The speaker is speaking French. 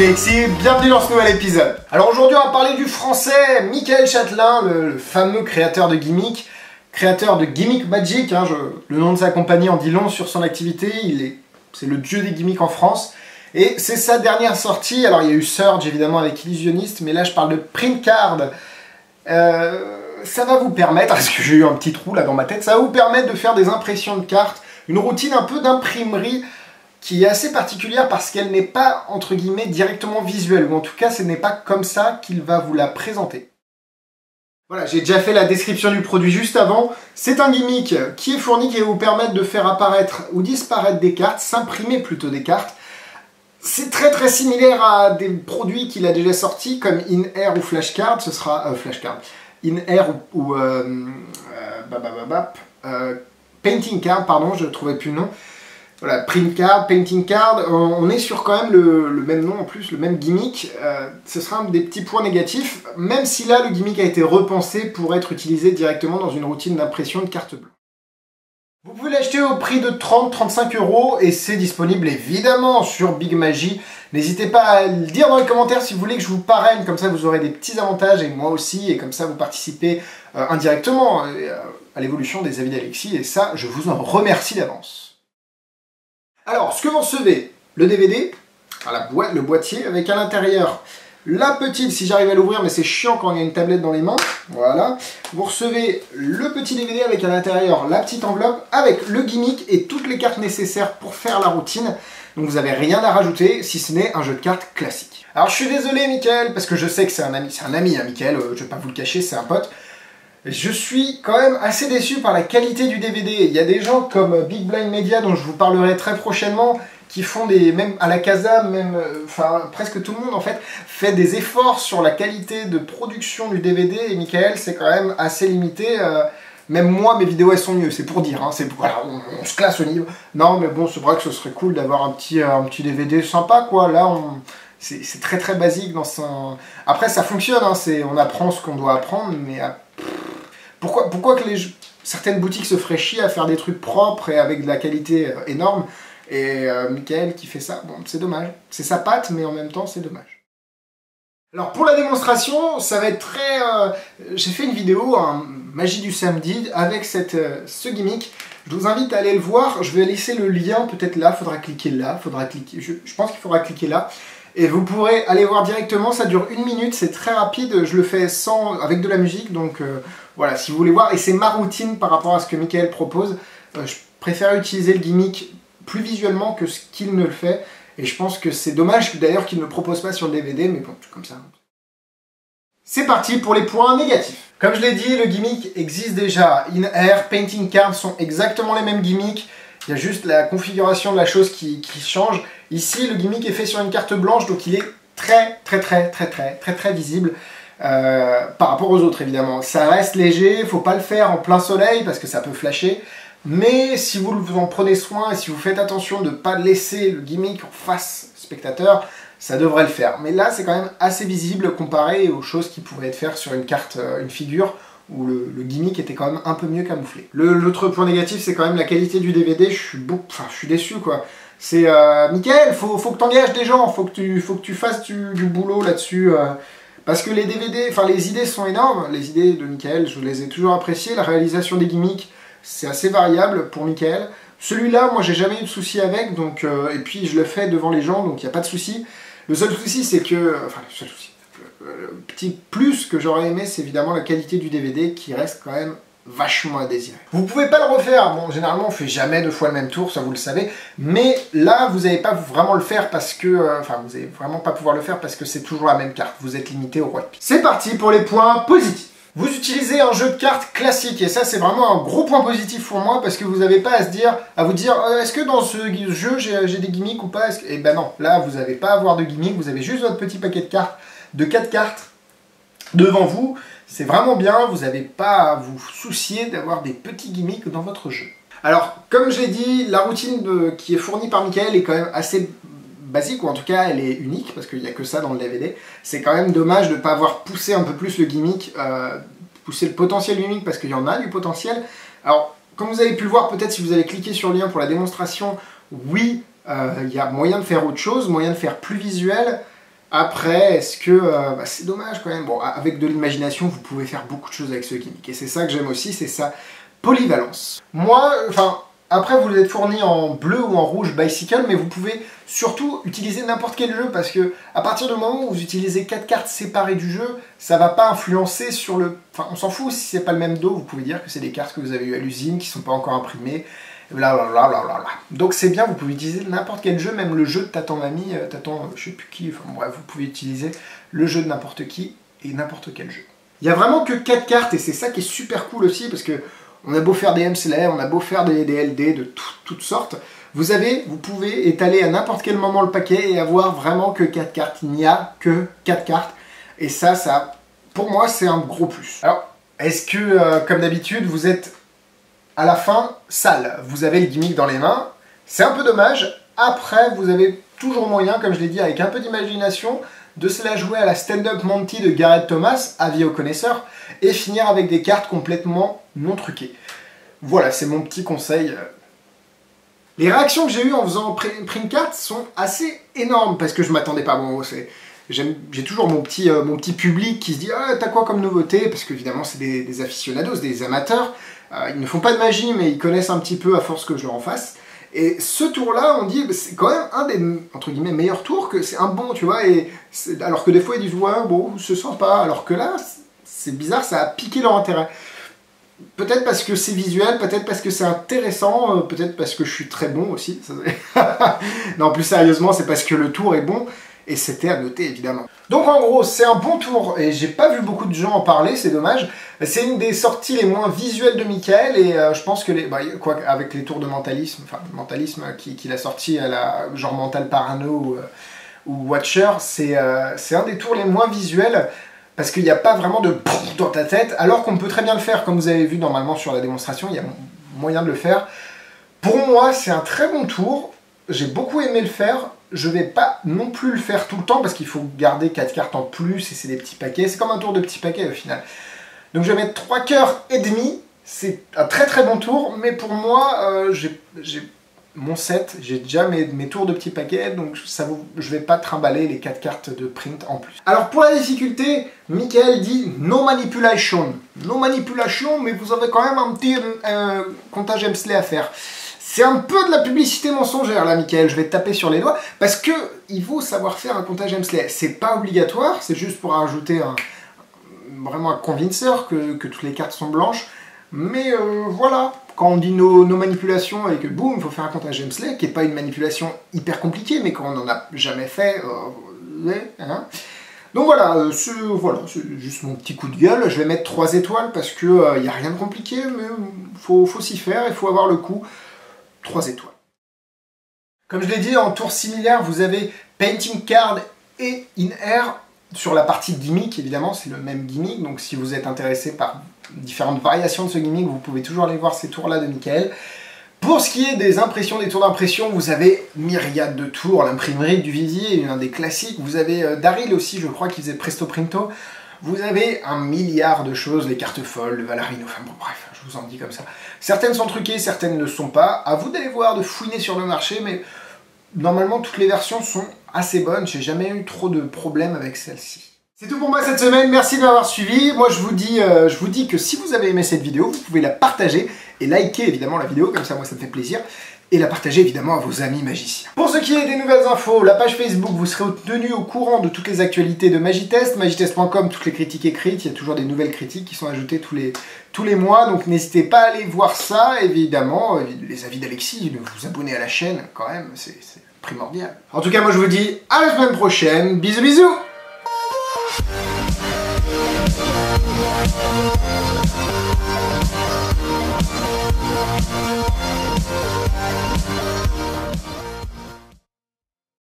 salut Alexis, bienvenue dans ce nouvel épisode. Alors aujourd'hui on va parler du français Michael Chatelain, le fameux créateur de Gimmick, créateur de Gimmick Magic, le nom de sa compagnie en dit long sur son activité, c'est le dieu des gimmicks en France. Et c'est sa dernière sortie, alors il y a eu Surge évidemment avec Illusionniste, mais là je parle de Print Card. Ça va vous permettre, parce que j'ai eu un petit trou là dans ma tête, ça va vous permettre de faire des impressions de cartes, une routine un peu d'imprimerie qui est assez particulière parce qu'elle n'est pas, entre guillemets, directement visuelle, ou en tout cas ce n'est pas comme ça qu'il va vous la présenter. Voilà, j'ai déjà fait la description du produit juste avant. C'est un gimmick qui est fourni, qui va vous permettre de faire apparaître ou disparaître des cartes, s'imprimer plutôt des cartes. C'est très similaire à des produits qu'il a déjà sortis, comme In Air ou Flashcard, ce sera... In Air ou Painting Card, pardon, je ne trouvais plus le nom. Voilà, Print Card, Painting Card, on est sur quand même le même nom en plus, le même gimmick. Ce sera un des petits points négatifs, même si là le gimmick a été repensé pour être utilisé directement dans une routine d'impression de carte blanche. Vous pouvez l'acheter au prix de 30-35 € et c'est disponible évidemment sur Big Magie. N'hésitez pas à le dire dans les commentaires si vous voulez que je vous parraine, comme ça vous aurez des petits avantages et moi aussi, et comme ça vous participez indirectement à l'évolution des avis d'Alexis et ça je vous en remercie d'avance. Alors, ce que vous recevez, le DVD, le boîtier, avec à l'intérieur la petite, si j'arrive à l'ouvrir, mais c'est chiant quand il y a une tablette dans les mains, voilà. Vous recevez le petit DVD avec à l'intérieur la petite enveloppe, avec le gimmick et toutes les cartes nécessaires pour faire la routine. Donc vous n'avez rien à rajouter, si ce n'est un jeu de cartes classique. Alors je suis désolé Mickaël, parce que je sais que c'est un ami, Mickaël, je vais pas vous le cacher, c'est un pote. Je suis quand même assez déçu par la qualité du DVD. Il y a des gens comme Big Blind Media, dont je vous parlerai très prochainement, qui font même à la Casa, enfin presque tout le monde en fait, fait des efforts sur la qualité de production du DVD, et Mickaël c'est quand même assez limité. Même moi, mes vidéos elles sont mieux, c'est pour dire, voilà, on se classe au niveau. Non mais bon, c'est vrai que ce serait cool d'avoir un petit DVD sympa quoi, là c'est très basique dans son... Après ça fonctionne, on apprend ce qu'on doit apprendre, mais... Pourquoi que certaines boutiques se feraient chier à faire des trucs propres et avec de la qualité énorme, et Mickaël qui fait ça, bon c'est dommage. C'est sa patte, mais en même temps c'est dommage. Alors pour la démonstration, ça va être très... J'ai fait une vidéo, Magie du samedi, avec ce gimmick. Je vous invite à aller le voir, je vais laisser le lien peut-être là, faudra cliquer là, je pense qu'il faudra cliquer là. Et vous pourrez aller voir directement, ça dure 1 minute, c'est très rapide, je le fais avec de la musique, donc voilà, si vous voulez voir, et c'est ma routine par rapport à ce que Mickaël propose, je préfère utiliser le gimmick plus visuellement que ce qu'il ne le fait, et je pense que c'est dommage d'ailleurs qu'il ne le propose pas sur le DVD, mais bon, comme ça. C'est parti pour les points négatifs. Comme je l'ai dit, le gimmick existe déjà, In Air, Painting Cards sont exactement les mêmes gimmicks, il y a juste la configuration de la chose qui change. Ici, le gimmick est fait sur une carte blanche, donc il est très visible par rapport aux autres, évidemment. Ça reste léger, faut pas le faire en plein soleil parce que ça peut flasher. Mais si vous en prenez soin et si vous faites attention de ne pas laisser le gimmick en face spectateur, ça devrait le faire. Mais là, c'est quand même assez visible comparé aux choses qui pourraient être faites sur une carte, une figure, où le gimmick était quand même un peu mieux camouflé. L'autre point négatif, c'est quand même la qualité du DVD, je suis déçu quoi. C'est Mickaël, faut que tu engages des gens, faut que tu fasses du boulot là-dessus. Parce que les DVD, enfin les idées sont énormes, les idées de Mickaël, je les ai toujours appréciées. La réalisation des gimmicks, c'est assez variable pour Mickaël. Celui-là, moi j'ai jamais eu de souci avec, donc, et puis je le fais devant les gens, donc il n'y a pas de souci. Le seul souci, c'est que... Enfin, le seul souci. Le petit plus que j'aurais aimé, c'est évidemment la qualité du DVD qui reste quand même vachement à désirer. Vous pouvez pas le refaire, bon généralement on fait jamais 2 fois le même tour, ça vous le savez, mais là vous n'allez pas vraiment le faire parce que, vous n'allez vraiment pas pouvoir le faire parce que c'est toujours la même carte, vous êtes limité au roi de pique. C'est parti pour les points positifs. Vous utilisez un jeu de cartes classique et ça c'est vraiment un gros point positif pour moi parce que vous n'avez pas à vous dire est-ce que dans ce jeu j'ai des gimmicks ou pas, et ben non, là vous n'avez pas à avoir de gimmicks, vous avez juste votre petit paquet de cartes, de 4 cartes devant vous, c'est vraiment bien, vous n'avez pas à vous soucier d'avoir des petits gimmicks dans votre jeu. Alors, comme je l'ai dit, la routine qui est fournie par Mickaël est quand même assez basique, ou en tout cas elle est unique, parce qu'il n'y a que ça dans le DVD. C'est quand même dommage de ne pas avoir poussé un peu plus le gimmick, pousser le potentiel gimmick, parce qu'il y en a du potentiel. Alors, comme vous avez pu le voir, peut-être si vous avez cliqué sur le lien pour la démonstration, oui, il y a moyen de faire autre chose, moyen de faire plus visuel. Après, est-ce que... c'est dommage quand même. Bon, avec de l'imagination, vous pouvez faire beaucoup de choses avec ce gimmick. Et c'est ça que j'aime aussi, c'est sa polyvalence. Moi, après vous êtes fourni en bleu ou en rouge Bicycle, mais vous pouvez surtout utiliser n'importe quel jeu, parce que à partir du moment où vous utilisez 4 cartes séparées du jeu, ça va pas influencer sur le... Enfin, on s'en fout si c'est pas le même dos, vous pouvez dire que c'est des cartes que vous avez eues à l'usine, qui sont pas encore imprimées, blablabla. Donc c'est bien, vous pouvez utiliser n'importe quel jeu, même le jeu de Tatan Mamie, Tatan je sais plus qui, enfin bref, vous pouvez utiliser le jeu de n'importe qui et n'importe quel jeu. Il y a vraiment que 4 cartes, et c'est ça qui est super cool aussi, parce que on a beau faire des M-Slayer, on a beau faire des LD de toutes sortes, vous pouvez étaler à n'importe quel moment le paquet et avoir vraiment que 4 cartes. Il n'y a que 4 cartes. Et ça, pour moi, c'est un gros plus. Alors, est-ce que, comme d'habitude, vous êtes à la fin sale? Vous avez le gimmick dans les mains. C'est un peu dommage. Après, vous avez toujours moyen, comme je l'ai dit, avec un peu d'imagination, de se la jouer à la Stand-Up Monty de Gareth Thomas, avis aux connaisseurs, et finir avec des cartes complètement non truquées. Voilà, c'est mon petit conseil. Les réactions que j'ai eues en faisant print cards sont assez énormes, parce que je m'attendais pas. Bon, j'ai toujours mon petit public qui se dit « Ah, t'as quoi comme nouveauté ?» Parce qu'évidemment, c'est des aficionados, des amateurs. Ils ne font pas de magie, mais ils connaissent un petit peu à force que je leur en fasse. Et ce tour-là, on dit, c'est quand même un des, entre guillemets, meilleurs tours, que c'est un bon, tu vois, alors que des fois ils disent, ouais, bon, c'est sympa, alors que là, c'est bizarre, ça a piqué leur intérêt. Peut-être parce que c'est visuel, peut-être parce que c'est intéressant, peut-être parce que je suis très bon aussi. Non, plus sérieusement, c'est parce que le tour est bon, et c'était à noter, évidemment. Donc en gros, c'est un bon tour, et j'ai pas vu beaucoup de gens en parler, c'est dommage. C'est une des sorties les moins visuelles de Michael, et je pense que, avec les tours de mentalisme, qu'il a sorti à la genre Mental Parano ou Watcher, c'est un des tours les moins visuels, parce qu'il n'y a pas vraiment de dans ta tête, alors qu'on peut très bien le faire, comme vous avez vu normalement sur la démonstration, il y a moyen de le faire. Pour moi, c'est un très bon tour, j'ai beaucoup aimé le faire. Je vais pas non plus le faire tout le temps parce qu'il faut garder 4 cartes en plus et c'est des petits paquets. C'est comme un tour de petits paquets au final. Donc je vais mettre 3 cœurs et demi. C'est un très très bon tour. Mais pour moi, j'ai mon set. J'ai déjà mes tours de petits paquets. Donc je vais pas trimballer les 4 cartes de print en plus. Alors pour la difficulté, Michael dit no manipulation. No manipulation, mais vous avez quand même un petit comptage M-Slay à faire. C'est un peu de la publicité mensongère là, Michael, je vais te taper sur les doigts, parce que il faut savoir faire un comptage M-Slay. C'est pas obligatoire, c'est juste pour rajouter vraiment un convincer que toutes les cartes sont blanches. Mais voilà, quand on dit nos manipulations et que boum, il faut faire un comptage M-Slay, qui n'est pas une manipulation hyper compliquée, mais quand on n'en a jamais fait, hein. Donc voilà, c'est juste mon petit coup de gueule. Je vais mettre 3 étoiles parce que n'y a rien de compliqué, mais faut s'y faire, il faut avoir le coup. 3 étoiles. Comme je l'ai dit, en tour similaire, vous avez Painting Card et In Air. Sur la partie gimmick, évidemment, c'est le même gimmick. Donc si vous êtes intéressé par différentes variations de ce gimmick, vous pouvez toujours aller voir ces tours-là de Michael. Pour ce qui est des impressions, des tours d'impression, vous avez myriade de tours. L'imprimerie du Vivier, un des classiques. Vous avez Daryl aussi, je crois, qui faisait Presto Printo. Vous avez un milliard de choses, les cartes folles, le Valarino, enfin bon bref, je vous en dis comme ça. Certaines sont truquées, certaines ne le sont pas. À vous d'aller voir, de fouiner sur le marché, mais normalement toutes les versions sont assez bonnes. J'ai jamais eu trop de problèmes avec celle-ci. C'est tout pour moi cette semaine, merci de m'avoir suivi. Moi je vous dis que si vous avez aimé cette vidéo, vous pouvez la partager et liker évidemment la vidéo, comme ça moi ça me fait plaisir. Et la partager évidemment à vos amis magiciens. Pour ce qui est des nouvelles infos, la page Facebook, vous serez tenu au courant de toutes les actualités de Magitest, magitest.com, toutes les critiques écrites, il y a toujours des nouvelles critiques qui sont ajoutées tous les mois, donc n'hésitez pas à aller voir ça, évidemment, les avis d'Alexis, de vous abonner à la chaîne quand même, c'est primordial. En tout cas, moi je vous dis à la semaine prochaine, bisous bisous.